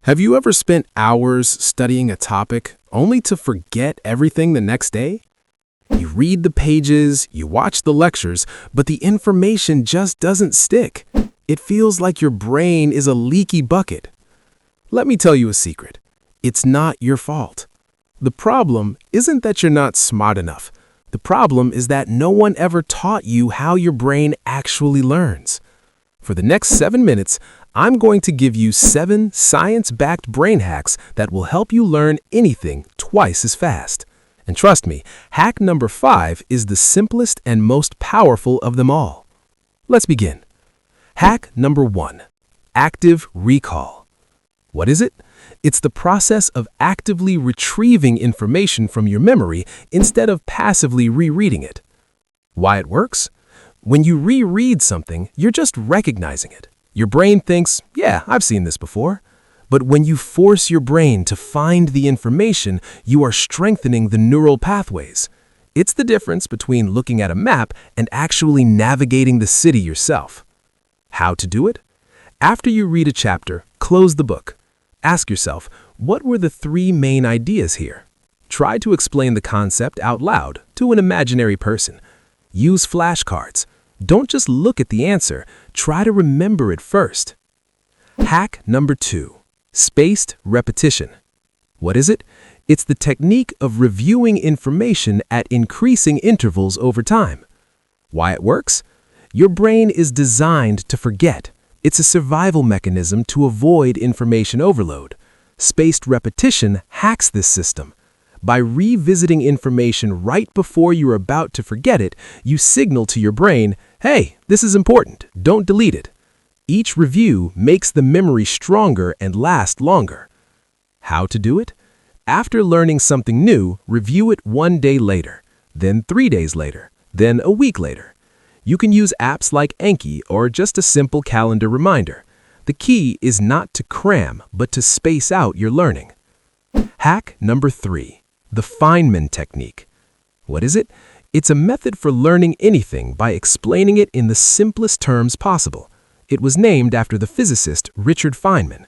Have you ever spent hours studying a topic only to forget everything the next day? You read the pages, you watch the lectures, but the information just doesn't stick. It feels like your brain is a leaky bucket. Let me tell you a secret. It's not your fault. The problem isn't that you're not smart enough. The problem is that no one ever taught you how your brain actually learns. For the next 7 minutes, I'm going to give you 7 science-backed brain hacks that will help you learn anything twice as fast. And trust me, hack number 5 is the simplest and most powerful of them all. Let's begin. Hack number 1, active recall. What is it? It's the process of actively retrieving information from your memory instead of passively rereading it. Why it works? When you reread something, you're just recognizing it. Your brain thinks, yeah, I've seen this before. But when you force your brain to find the information, you are strengthening the neural pathways. It's the difference between looking at a map and actually navigating the city yourself. How to do it? After you read a chapter, close the book. Ask yourself, what were the 3 main ideas here? Try to explain the concept out loud to an imaginary person. Use flashcards. Don't just look at the answer, try to remember it first. Hack number 2, spaced repetition. What is it? It's the technique of reviewing information at increasing intervals over time. Why it works? Your brain is designed to forget. It's a survival mechanism to avoid information overload. Spaced repetition hacks this system. By revisiting information right before you're about to forget it, you signal to your brain, hey, this is important, don't delete it. Each review makes the memory stronger and last longer. How to do it? After learning something new, review it 1 day later, then 3 days later, then a week later. You can use apps like Anki or just a simple calendar reminder. The key is not to cram, but to space out your learning. Hack number 3. The Feynman technique. What is it? It's a method for learning anything by explaining it in the simplest terms possible. It was named after the physicist Richard Feynman.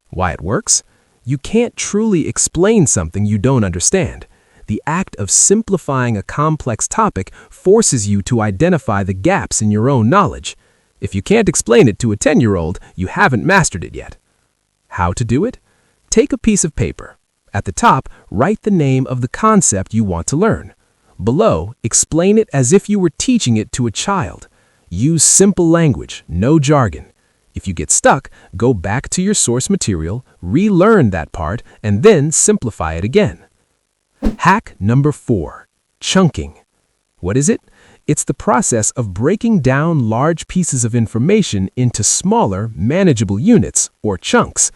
Why it works? You can't truly explain something you don't understand. The act of simplifying a complex topic forces you to identify the gaps in your own knowledge. If you can't explain it to a 10-year-old, you haven't mastered it yet. How to do it? Take a piece of paper. At the top, write the name of the concept you want to learn. Below, explain it as if you were teaching it to a child. Use simple language, no jargon. If you get stuck, go back to your source material, relearn that part, and then simplify it again. Hack number 4, chunking. What is it? It's the process of breaking down large pieces of information into smaller, manageable units, or chunks.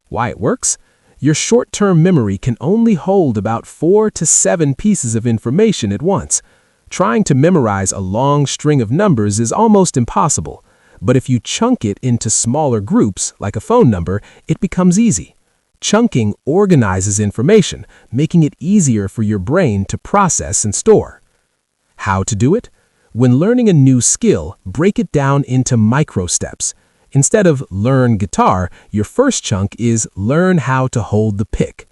Why it works? Your short-term memory can only hold about 4 to 7 pieces of information at once. Trying to memorize a long string of numbers is almost impossible, but if you chunk it into smaller groups, like a phone number, it becomes easy. Chunking organizes information, making it easier for your brain to process and store. How to do it? When learning a new skill, break it down into micro steps. Instead of learn guitar, your first chunk is learn how to hold the pick.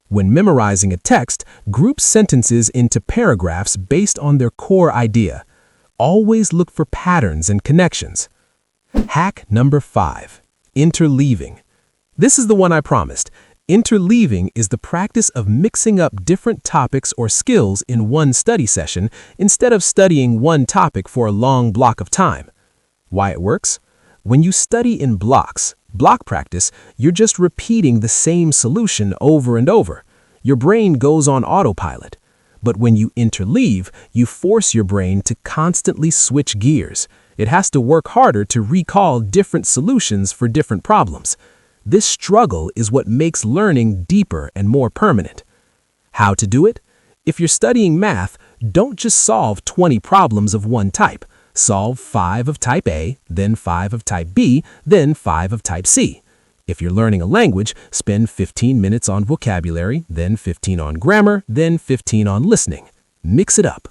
When memorizing a text, group sentences into paragraphs based on their core idea. Always look for patterns and connections. Hack number 5, interleaving. This is the one I promised. Interleaving is the practice of mixing up different topics or skills in one study session instead of studying one topic for a long block of time. Why it works? When you study in blocks, block practice, you're just repeating the same solution over and over. Your brain goes on autopilot. But when you interleave, you force your brain to constantly switch gears. It has to work harder to recall different solutions for different problems. This struggle is what makes learning deeper and more permanent. How to do it? If you're studying math, don't just solve 20 problems of one type. Solve 5 of type A, then 5 of type B, then 5 of type C. If you're learning a language, spend 15 minutes on vocabulary, then 15 on grammar, then 15 on listening. Mix it up.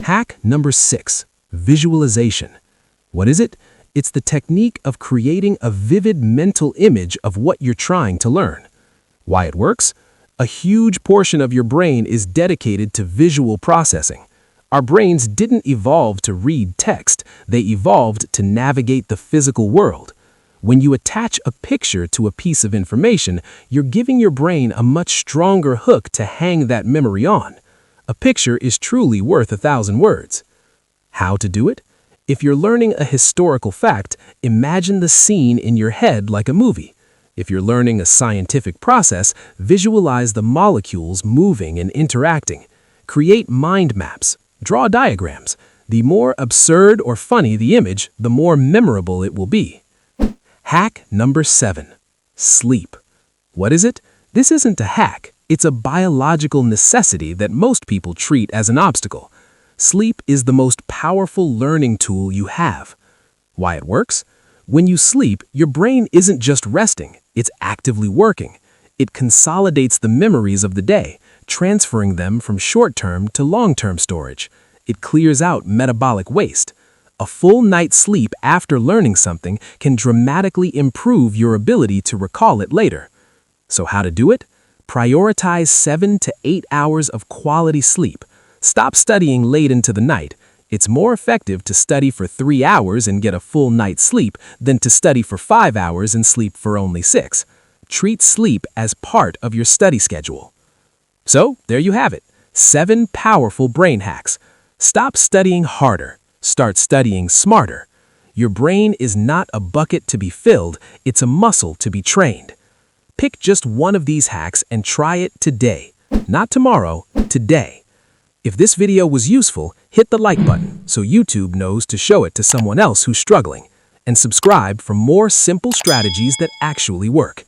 Hack number 6, visualization. What is it? It's the technique of creating a vivid mental image of what you're trying to learn. Why it works? A huge portion of your brain is dedicated to visual processing. Our brains didn't evolve to read text, they evolved to navigate the physical world. When you attach a picture to a piece of information, you're giving your brain a much stronger hook to hang that memory on. A picture is truly worth 1,000 words. How to do it? If you're learning a historical fact, imagine the scene in your head like a movie. If you're learning a scientific process, visualize the molecules moving and interacting. Create mind maps. Draw diagrams. The more absurd or funny the image, the more memorable it will be. Hack number 7. Sleep. What is it? This isn't a hack. It's a biological necessity that most people treat as an obstacle. Sleep is the most powerful learning tool you have. Why it works? When you sleep, your brain isn't just resting, it's actively working. It consolidates the memories of the day, transferring them from short-term to long-term storage. It clears out metabolic waste. A full night's sleep after learning something can dramatically improve your ability to recall it later. So how to do it? Prioritize 7 to 8 hours of quality sleep. Stop studying late into the night. It's more effective to study for 3 hours and get a full night's sleep than to study for 5 hours and sleep for only 6. Treat sleep as part of your study schedule. So, there you have it. 7 powerful brain hacks. Stop studying harder. Start studying smarter. Your brain is not a bucket to be filled, it's a muscle to be trained. Pick just one of these hacks and try it today. Not tomorrow, today. If this video was useful, hit the like button so YouTube knows to show it to someone else who's struggling. And subscribe for more simple strategies that actually work.